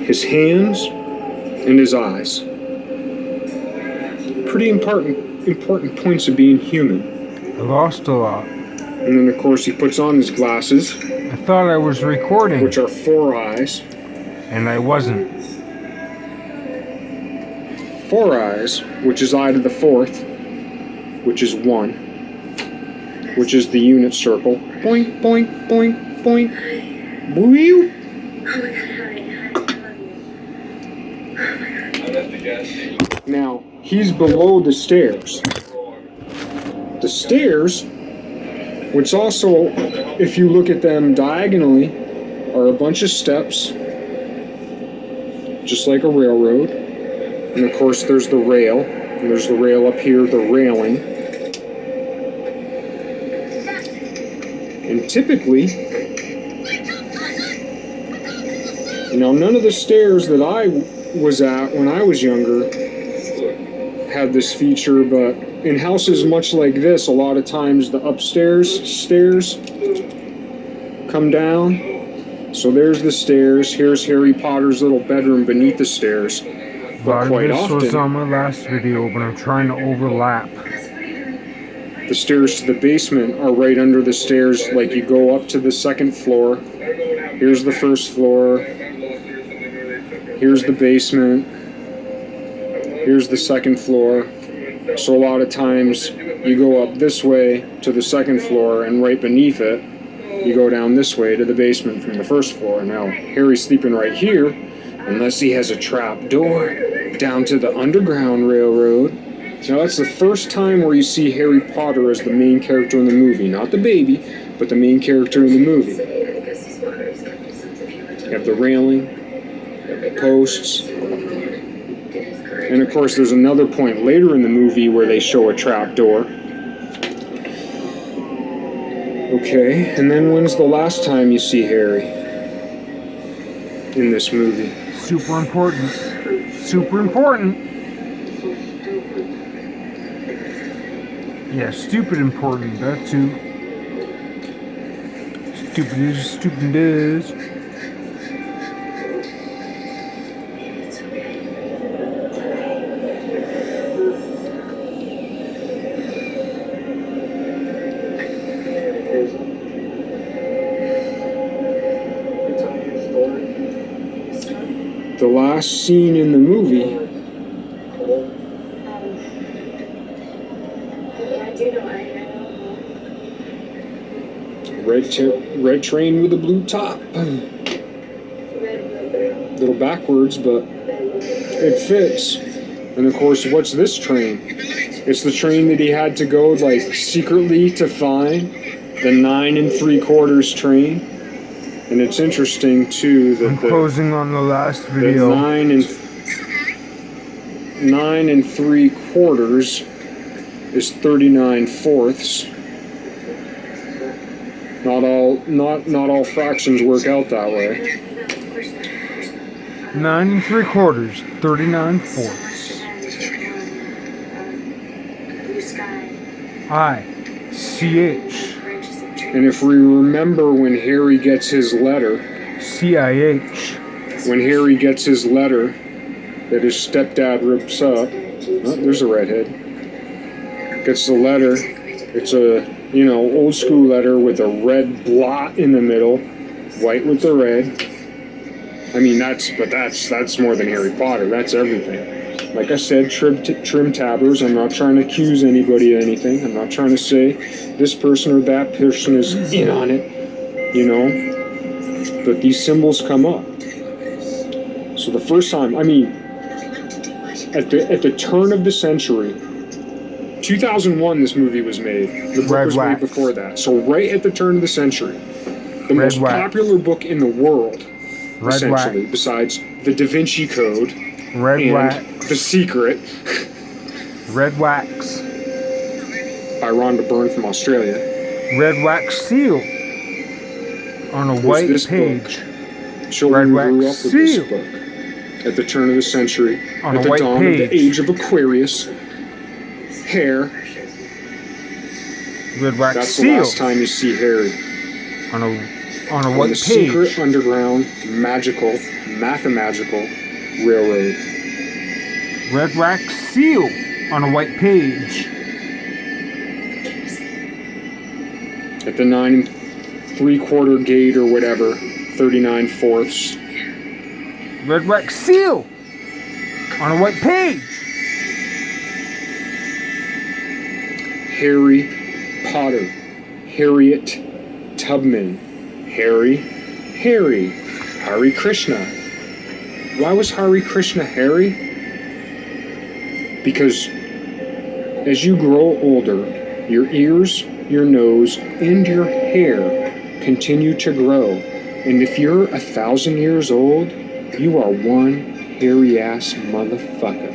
his hands, and his eyes. Pretty important points of being human. I lost a lot. And then, of course, he puts on his glasses. I thought I was recording. Which are 4 eyes. And I wasn't. 4 eyes, which is eye to the 4th, which is 1, which is the unit circle. Boink, boink, boink, boink. Woo! Now, he's below the stairs. The stairs, which also, if you look at them diagonally, are a bunch of steps, just like a railroad. And of course, there's the rail. And there's the rail up here, the railing. And typically, none of the stairs that I was at when I was younger had this feature, but in houses much like this, a lot of times the upstairs stairs come down. So there's the stairs. Here's Harry Potter's little bedroom beneath the stairs. But quite often, this was on my last video, but I'm trying to overlap. The stairs to the basement are right under the stairs, like you go up to the 2nd floor. Here's the 1st floor. Here's the basement. Here's the 2nd floor. So a lot of times you go up this way to the 2nd floor, and right beneath it, you go down this way to the basement from the 1st floor. Now, Harry's sleeping right here, unless he has a trap door down to the Underground Railroad. Now, that's the first time where you see Harry Potter as the main character in the movie. Not the baby, but the main character in the movie. You have the railing, you have the posts. And of course, there's another point later in the movie where they show a trap door. Okay, and then when's the last time you see Harry in this movie? Super important. Super important. Yeah, stupid important. That too. Stupid is stupid is. The last scene in the movie red train with a blue top. A little backwards, but it fits. And of course, what's this train? It's the train that he had to go like secretly to find, the 9 3/4 train. And it's interesting too that I'm closing on the last video. 9 3/4 is 39/4. Not all fractions work out that way. 9 3/4, 39/4. I-C-H. And if we remember when Harry gets his letter, C-I-H. When Harry gets his letter that his stepdad rips up, oh, there's a redhead, gets the letter, it's a, old school letter with a red blot in the middle, white with the red. I mean, that's more than Harry Potter, that's everything. Like I said, trim tabbers. I'm not trying to accuse anybody of anything. I'm not trying to say this person or that person is in on it, But these symbols come up. So the first time, at the turn of the century, 2001, this movie was made. The book was made before that. So right at the turn of the century, the most popular book in the world, essentially, besides the Da Vinci Code and The Secret. Red wax. By Rhonda Byrne from Australia. Red wax seal. On a white page. Children grew up with this book at the turn of the century, on at the dawn of the age of Aquarius. Hair. Red wax That's seal. the last time you see Harry. On a on a on white the secret, page. underground, magical, mathemagical railroad. Red wax seal on a white page. At the 9 3/4 gate or whatever, 39/4. Red wax seal on a white page. Harry Potter, Harriet Tubman, Harry Krishna. Why was Hare Krishna Harry? Because as you grow older, your ears, your nose, and your hair continue to grow. And if you're 1,000 years old, you are one hairy ass motherfucker.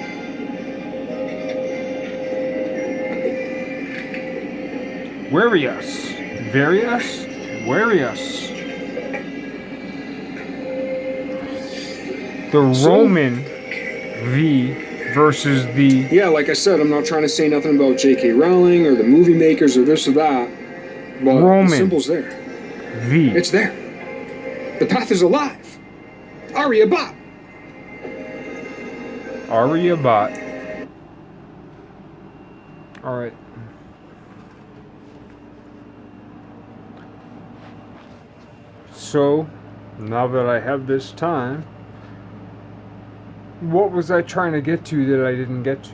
Various. Various? Various. The Roman V versus the... Yeah, like I said, I'm not trying to say nothing about J.K. Rowling or the movie makers or this or that, but Roman the symbol's there. V. It's there. The path is alive. Aryabhat. Aryabhat. Alright. So, now that I have this time, what was I trying to get to that I didn't get to?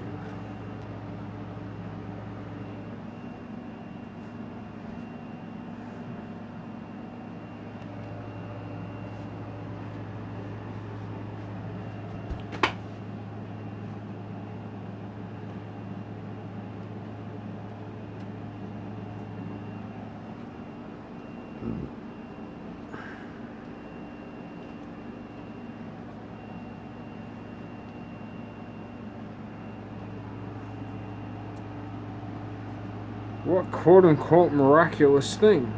What quote-unquote miraculous thing?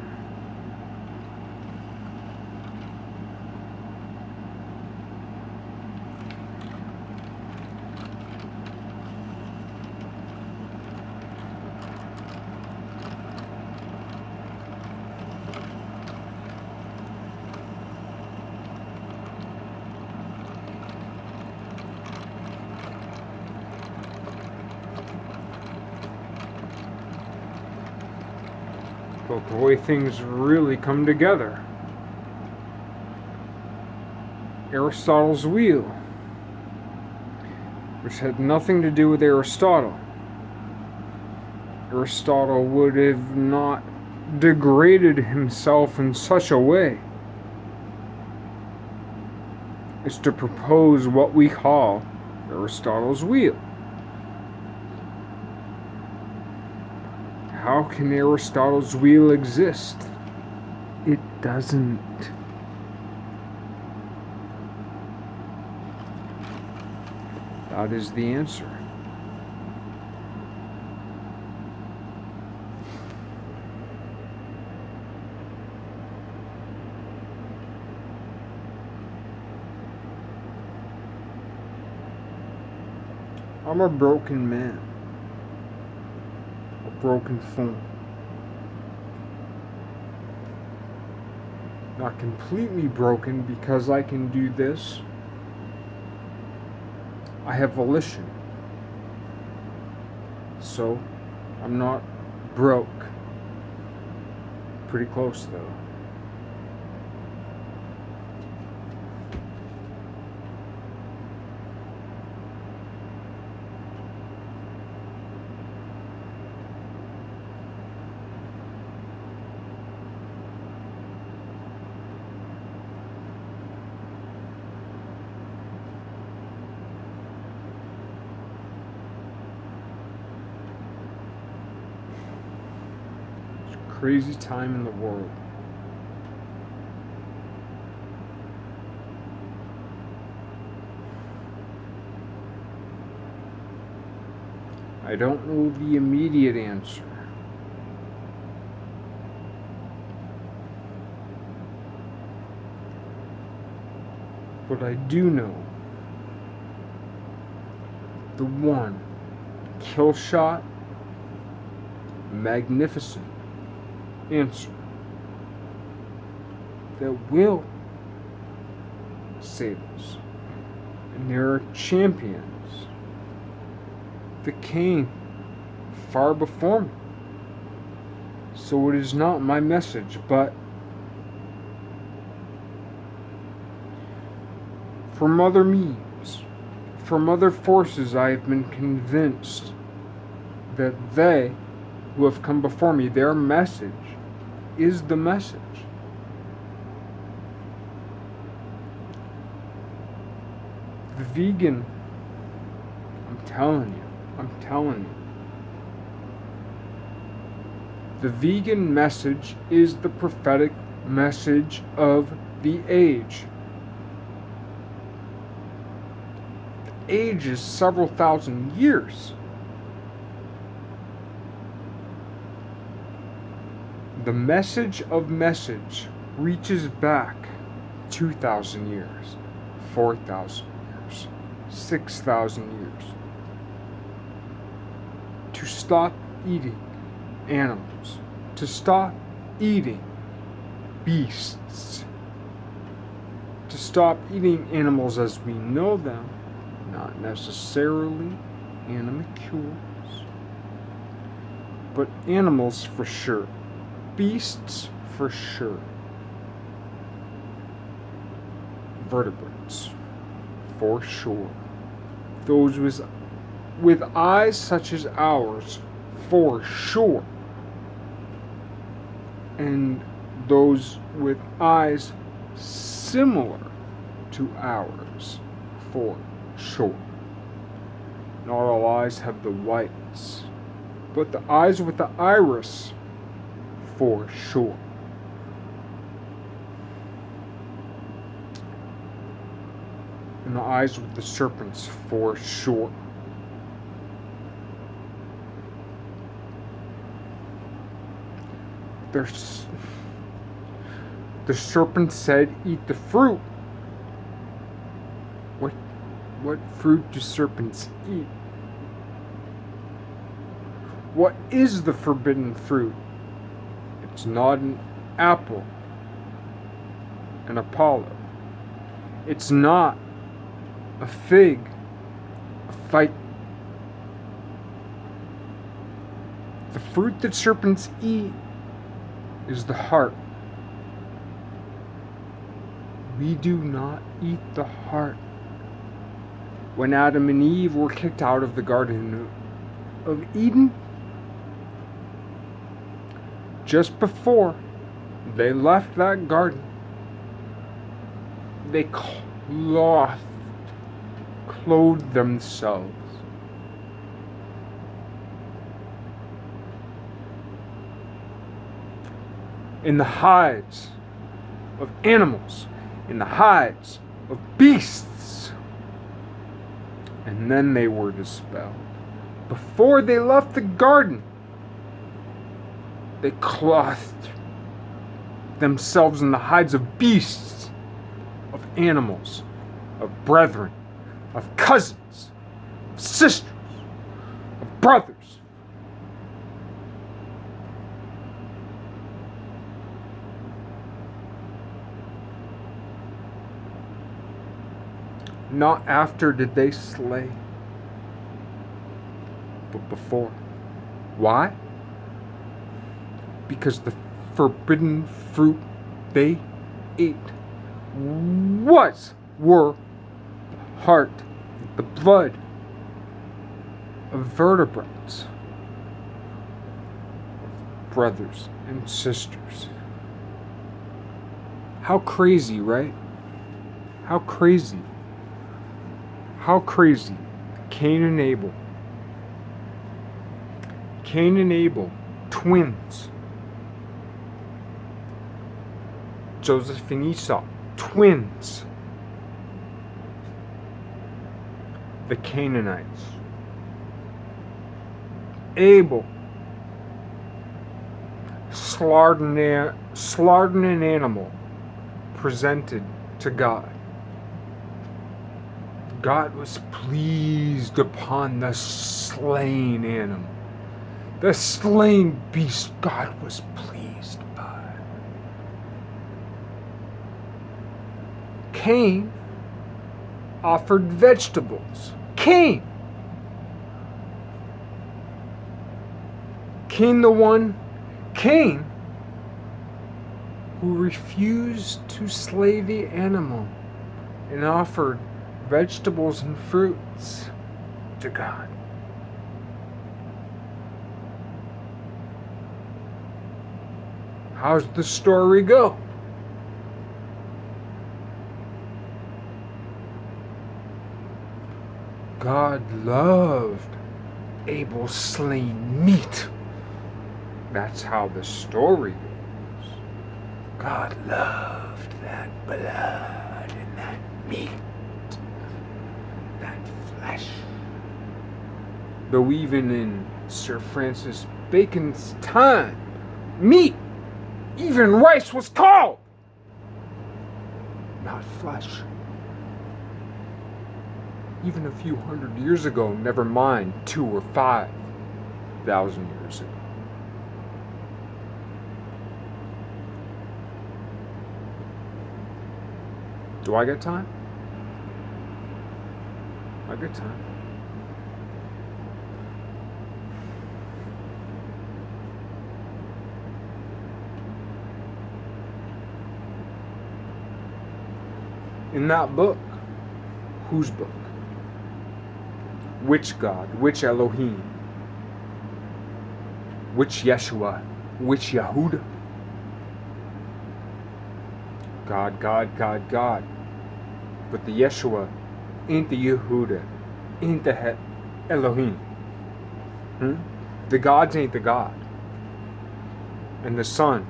But the way things really come together. Aristotle's wheel, which had nothing to do with Aristotle. Aristotle would have not degraded himself in such a way as to propose what we call Aristotle's wheel. How can Aristotle's wheel exist? It doesn't. That is the answer. I'm a broken man. Broken form. Not completely broken because I can do this. I have volition. So, I'm not broke. Pretty close though. Crazy time in the world. I don't know the immediate answer. But I do know the one kill shot, magnificent answer that will save us. And there are champions that came far before me. So it is not my message, but from other means, from other forces, I have been convinced that they who have come before me, their message is the message. The vegan, I'm telling you, the vegan message is the prophetic message of the age. The age is several thousand years. The message of message reaches back 2,000 years, 4,000 years, 6,000 years. To stop eating animals, to stop eating beasts, to stop eating animals as we know them, not necessarily animalcules, but animals for sure. Beasts for sure. Vertebrates for sure. Those with eyes such as ours for sure. And those with eyes similar to ours for sure. Not all eyes have the whites, but the eyes with the iris for sure. And the eyes with the serpents for sure. The serpent said, "Eat the fruit." What fruit do serpents eat? What is the forbidden fruit? It's not an apple, an Apollo. It's not a fig, a fight. The fruit that serpents eat is the heart. We do not eat the heart. When Adam and Eve were kicked out of the Garden of Eden, just before they left that garden, they clothed themselves in the hides of animals, in the hides of beasts, and then they were dispelled. Before they left the garden, they clothed themselves in the hides of beasts, of animals, of brethren, of cousins, of sisters, of brothers. Not after did they slay, but before. Why? Because the forbidden fruit they ate were the heart, the blood of vertebrates, of brothers and sisters. How crazy, right? How crazy. How crazy. Cain and Abel. Cain and Abel, twins. Joseph and Esau, twins. The Canaanites. Abel slaughtered an animal presented to God. God was pleased upon the slain animal. The slain beast God was pleased by. Cain offered vegetables. Cain who refused to slay the animal and offered vegetables and fruits to God. How's the story go? God loved Abel's slain meat. That's how the story goes. God loved that blood and that meat, that flesh. Though even in Sir Francis Bacon's time, meat, even rice, was called, not flesh. Even a few hundred years ago, never mind 2,000 or 5,000 years ago. Do I get time? I get time. In that book, whose book? Which God? Which Elohim? Which Yeshua? Which Yahudah? God, God, God, God. But the Yeshua ain't the Yehuda, ain't the Elohim. The gods ain't the God. And the Son,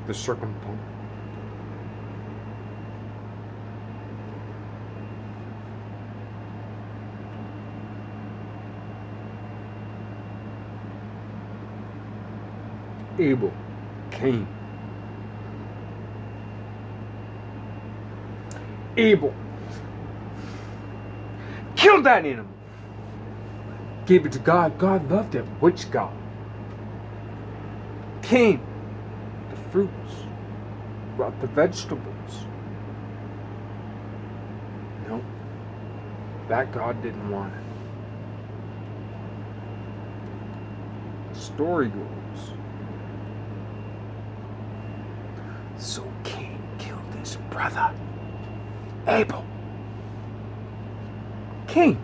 the circumpolar. Abel, Cain. Abel killed that animal, gave it to God. God loved it. Which God? Cain, the fruits, brought the vegetables. No, that God didn't want it. The story goes, so Cain killed his brother, Abel. Cain.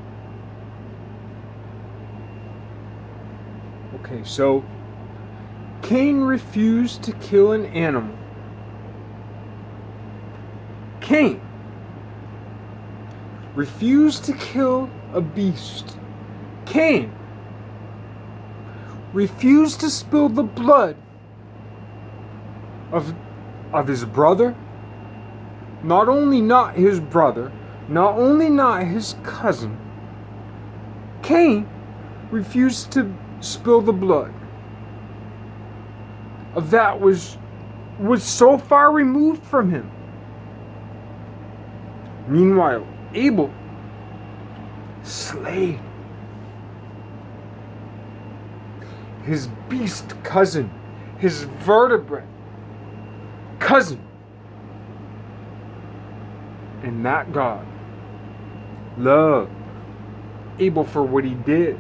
Okay, so Cain refused to kill an animal. Cain refused to kill a beast. Cain refused to spill the blood of his brother. Not only not his brother, not only not his cousin, Cain refused to spill the blood of that was so far removed from him. Meanwhile, Abel slayed his beast cousin, his vertebrate cousin. And that God loved Abel for what he did,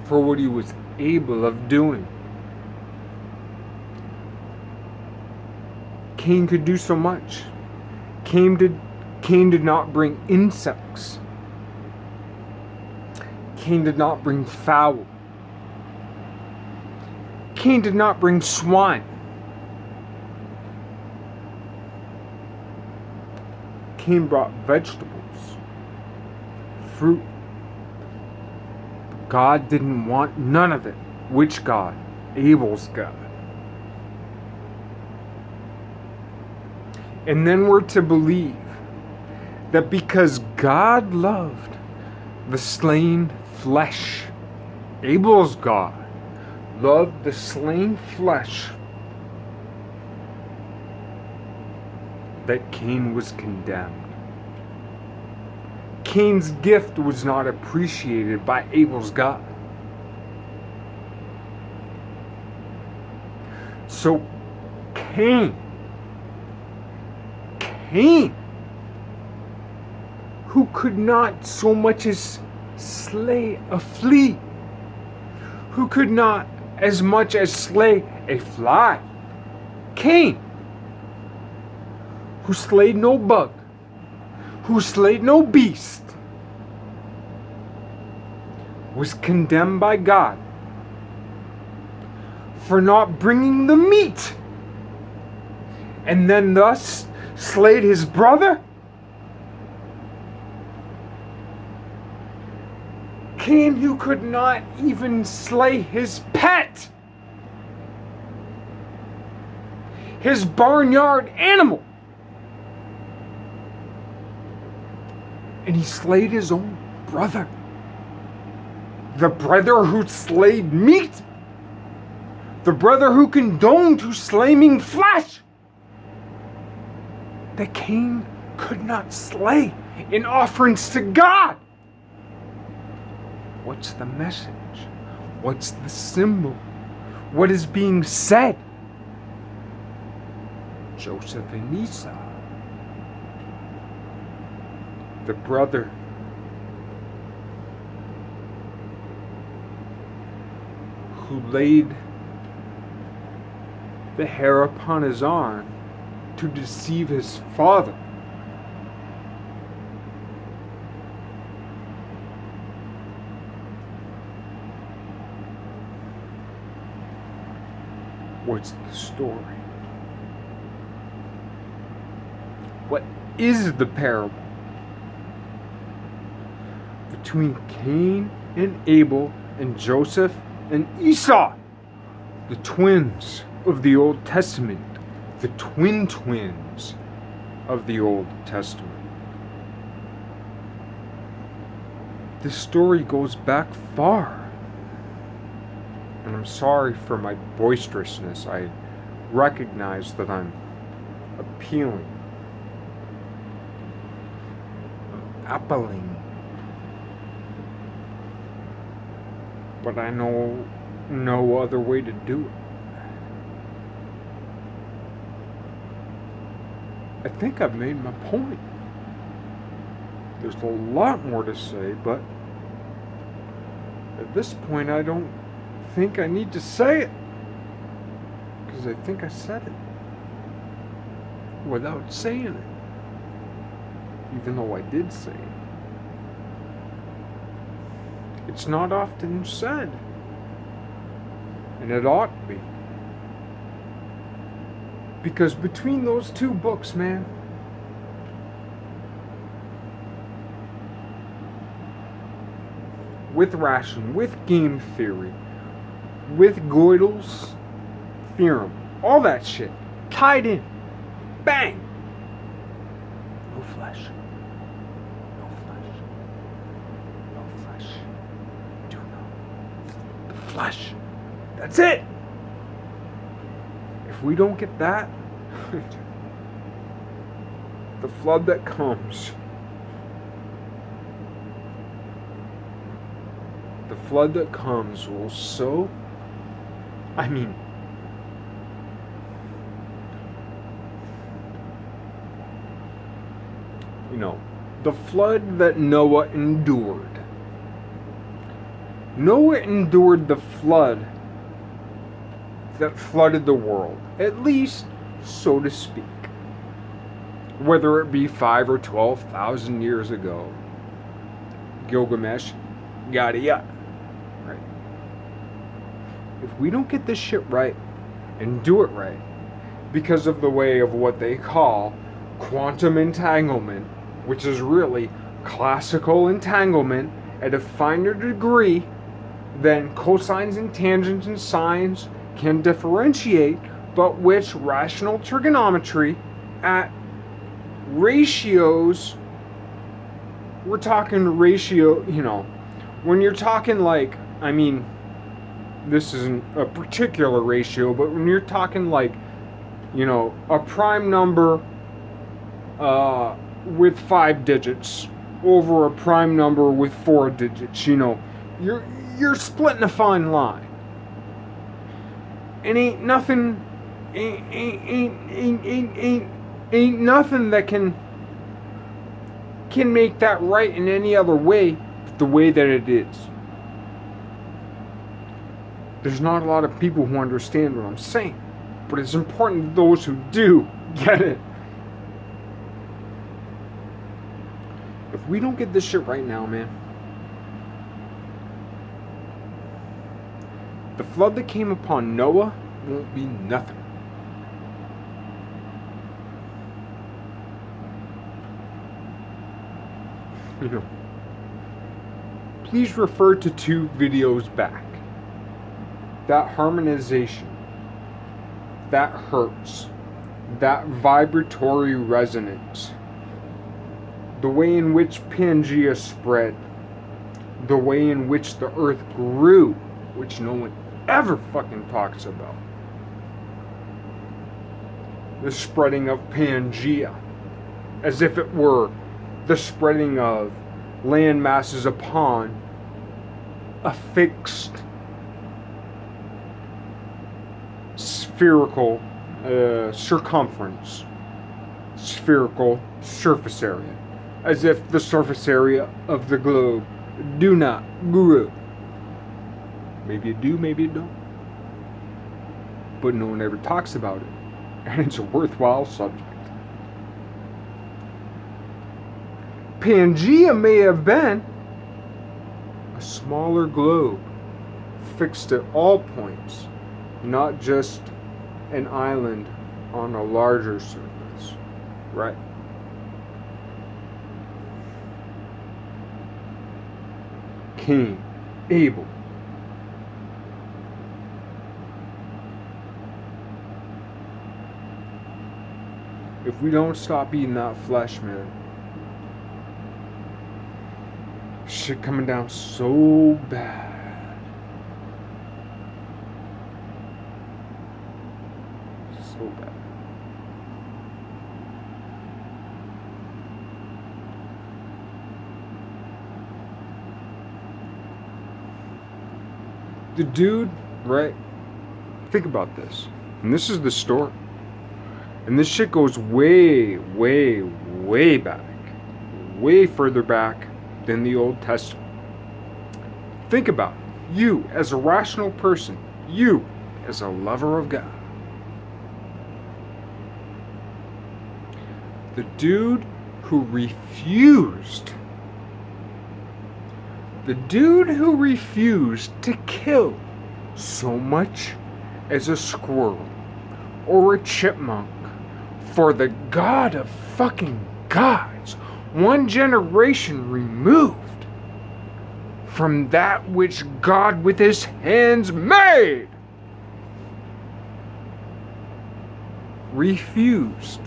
for what he was able of doing. Cain could do so much. Cain did not bring insects. Cain did not bring fowl. Cain did not bring swine. Cain brought vegetables, fruit. But God didn't want none of it. Which God? Abel's God. And then we're to believe that because God loved the slain flesh, Abel's God loved the slain flesh, that Cain was condemned. Cain's gift was not appreciated by Abel's God. So Cain Cain, who could not so much as slay a flea, who could not as much as slay a fly. Cain, who slayed no bug, who slayed no beast, was condemned by God for not bringing the meat, and then thus slayed his brother. Cain, who could not even slay his pet, his barnyard animal, and he slayed his own brother, the brother who slayed meat, the brother who condoned to slaying flesh, that Cain could not slay in offerings to God. What's the message? What's the symbol? What is being said? Joseph and Esau, the brother who laid the hair upon his arm to deceive his father. What's the story? What is the parable between Cain and Abel and Joseph and Esau, the twins of the Old Testament, the twin twins of the Old Testament? This story goes back far. And I'm sorry for my boisterousness. I recognize that I'm appealing. I'm appalling. But I know no other way to do it. I think I've made my point. There's a lot more to say, but at this point I don't think I need to say it, because I think I said it without saying it, even though I did say it. It's not often said, and it ought to be, because between those two books, man, with ration, with game theory, with Gödel's theorem, all that shit tied in, bang. No flesh, no flesh, no flesh. Do not the flesh. That's it. If we don't get that, the flood that comes, the flood that comes will so. I mean, you know, the flood that Noah endured. Noah endured the flood that flooded the world, at least, so to speak. Whether it be 5 or 12,000 years ago. Gilgamesh, yada yada. Right? If we don't get this shit right and do it right, because of the way of what they call quantum entanglement, which is really classical entanglement at a finer degree than cosines and tangents and sines can differentiate, but which rational trigonometry at ratios, we're talking ratio, you know, when you're talking like, I mean, this isn't a particular ratio, but when you're talking like, you know, a prime number with 5 digits over a prime number with 4 digits, you know, you're splitting a fine line. And ain't nothing, ain't Ain't nothing that can make that right in any other way but the way that it is. There's not a lot of people who understand what I'm saying, but it's important that those who do get it. If we don't get this shit right now, man, the flood that came upon Noah won't be nothing. You know, please refer to 2 videos back. That harmonization, that hertz, that vibratory resonance, the way in which Pangea spread, the way in which the earth grew, which no one ever fucking talks about. The spreading of Pangea, as if it were the spreading of land masses upon a fixed spherical circumference, spherical surface area, as if the surface area of the globe do not grow. Maybe it do, maybe it don't. But no one ever talks about it, and it's a worthwhile subject. Pangea may have been a smaller globe, fixed at all points, not just an island on a larger surface, right? Cain, Abel. If we don't stop eating that flesh, man, shit coming down so bad. So bad. The dude, right? Think about this. And this is the story. And this shit goes way, way, way back. Way further back than the Old Testament. Think about it. You as a rational person. You as a lover of God. The dude who refused. The dude who refused to kill so much as a squirrel or a chipmunk for the God of fucking gods, one generation removed from that which God with his hands made, refused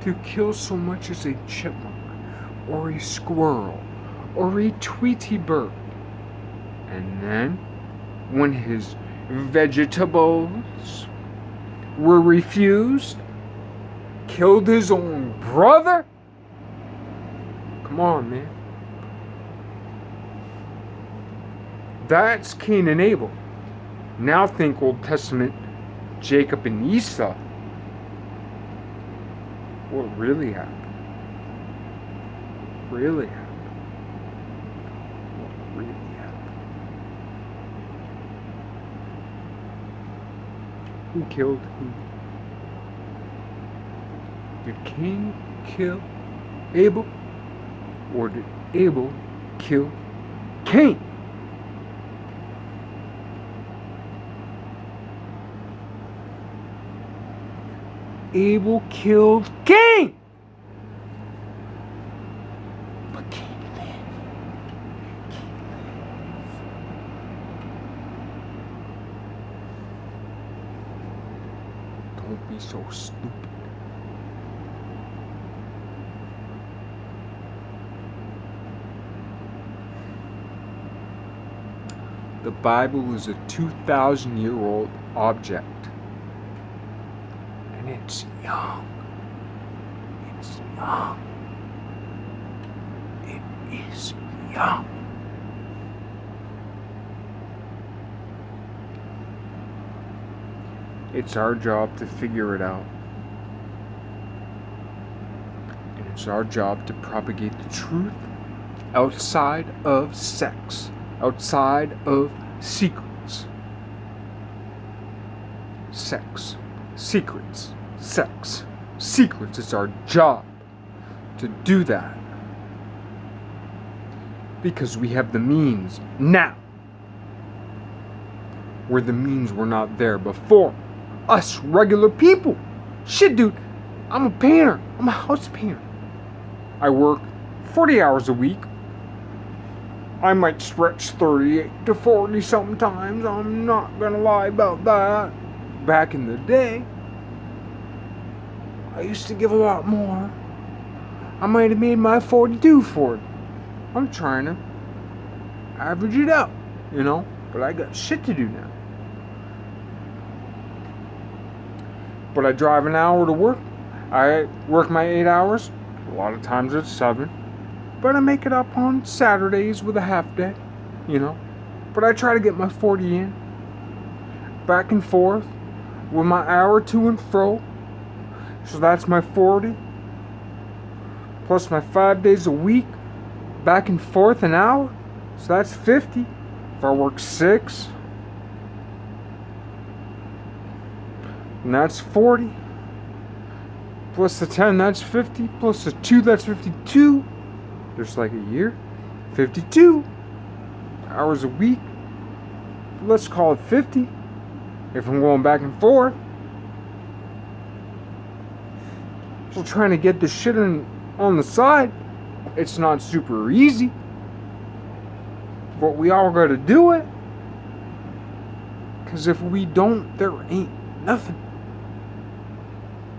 to kill so much as a chipmunk or a squirrel or a Tweety bird. And then, when his vegetables were refused, killed his own brother? Come on, man. That's Cain and Abel. Now think Old Testament, Jacob and Esau. What really happened? Really happened? What really happened? Who killed who? Did Cain kill Abel? Or did Abel kill Cain? Abel killed Cain! But Cain lived. Don't be so stupid. The Bible is a 2,000-year-old object. And it's young. It's young. It is young. It's our job to figure it out. It's our job to propagate the truth outside of sex, outside of secrets. Sex, secrets, sex, secrets. It's our job to do that. Because we have the means now, where the means were not there before. Us regular people. Shit, dude, I'm a painter. I'm a house painter. I work 40 hours a week. I might stretch 38 to 40 sometimes. I'm not gonna lie about that. Back in the day, I used to give a lot more. I might have made my 42 40. I'm trying to average it out, but I got shit to do now. But I drive an hour to work. I work my 8 hours. A lot of times it's 7. But I make it up on Saturdays with a half day, But I try to get my 40 in. Back and forth with my hour to and fro. So that's my 40. Plus my 5 days a week. Back and forth an hour. So that's 50. If I work 6. And that's 40. Plus the 10, that's 50. Plus the 2, that's 52. There's like a year. 52 hours a week. Let's call it 50. If I'm going back and forth. So trying to get this shit on the side. It's not super easy. But we all gotta do it. Because if we don't, there ain't nothing.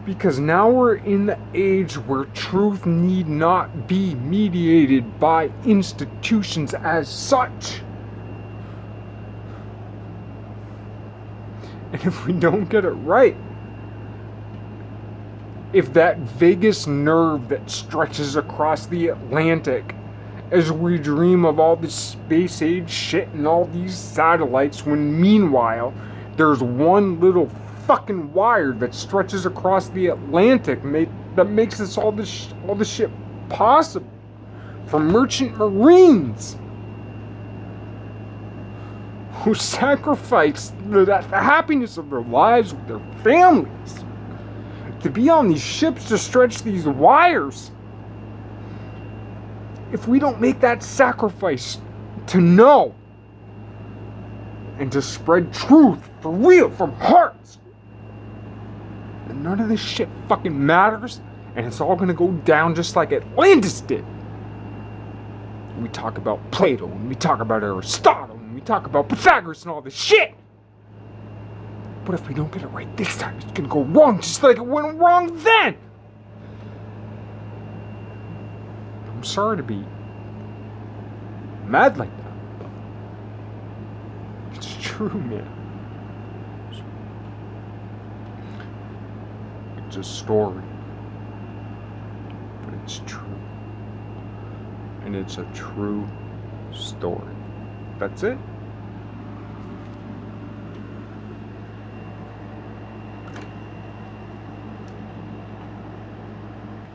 Because now we're in the age where truth need not be mediated by institutions as such. And if we don't get it right, if that vagus nerve that stretches across the Atlantic as we dream of all this space age shit and all these satellites, when meanwhile there's one little fucking wire that stretches across the Atlantic that makes this all this shit possible for merchant marines who sacrifice the happiness of their lives with their families to be on these ships to stretch these wires. If we don't make that sacrifice to know and to spread truth for real from hearts, then none of this shit fucking matters, and it's all gonna go down just like Atlantis did. We talk about Plato, and we talk about Aristotle, and we talk about Pythagoras and all this shit. But if we don't get it right this time, it's gonna go wrong just like it went wrong then. I'm sorry to be mad like that, but it's true, man. It's a story, but it's true. And it's a true story. That's it.